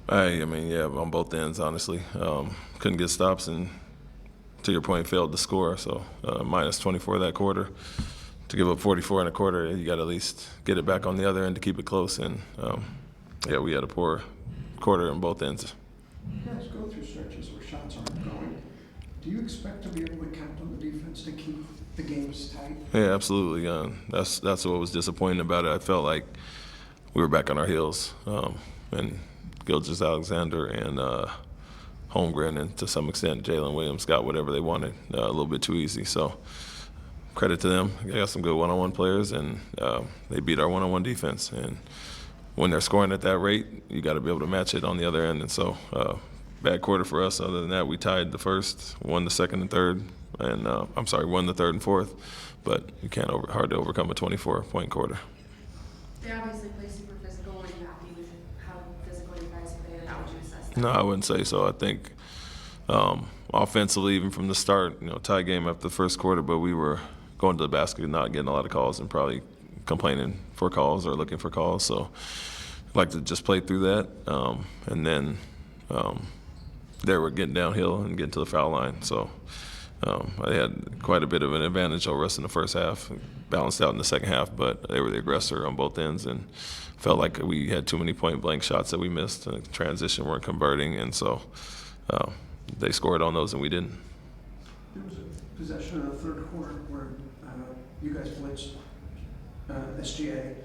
I mean, yeah, on both ends, honestly. Couldn't get stops and, to your point, failed to score. So minus 24 that quarter. To give up 44 in a quarter, you got to at least get it back on the other end to keep it close. And, yeah, we had a poor quarter on both ends. You guys go through stretches where shots aren't going. Do you expect to be able to count on the defense to keep the games tight? Yeah, absolutely. That's what was disappointing about it. I felt like we were back on our heels. And Gilgeous-Alexander and Holmgren, and to some extent Jalen Williams, got whatever they wanted a little bit too easy. So credit to them. They got some good one-on-one players, and they beat our one-on-one defense. And when they're scoring at that rate, you got to be able to match it on the other end. And so bad quarter for us. Other than that, we tied the first, won the second and third, and won the third and fourth. But you can't hard to overcome a 24-point quarter. They obviously play super physical. Are you happy with how physical you guys play, and how would you assess that? No, I wouldn't say so. I think offensively, even from the start, tie game after the first quarter, but we were going to the basket, not getting a lot of calls, and probably complaining for calls or looking for calls. So I'd like to just play through that. And then they were getting downhill and getting to the foul line. So I had quite a bit of an advantage over us in the first half, balanced out in the second half, but they were the aggressor on both ends and felt like we had too many point-blank shots that we missed. And transition weren't converting, and so they scored on those and we didn't. There was a possession in the third quarter where you guys blitzed SGA,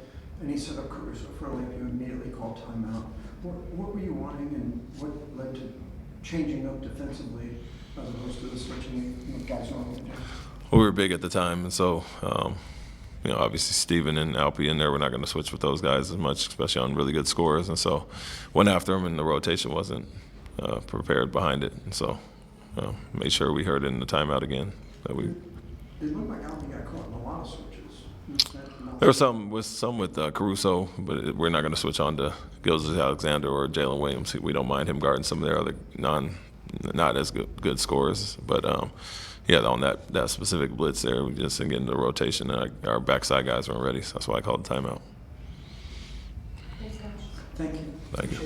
and he set up Caruso for a layup. You immediately called timeout. What were you wanting, and what led to changing up defensively as opposed to the switching guys normally do? Well, we were big at the time, and so obviously Steven and Alperen in there, we're not going to switch with those guys as much, especially on really good scores. And so went after them, and the rotation wasn't prepared behind it. And so made sure we heard it in the timeout again. That we. It looked like Alperen got caught in a lot of switches. There was some with Caruso, but we're not going to switch on to Gilgeous-Alexander or Jalen Williams. We don't mind him guarding some of their other not as good scorers. But yeah, on that specific blitz there, we just didn't get into the rotation, and our backside guys weren't ready. So that's why I called the timeout. Thanks, Coach. Thank you. Thank you.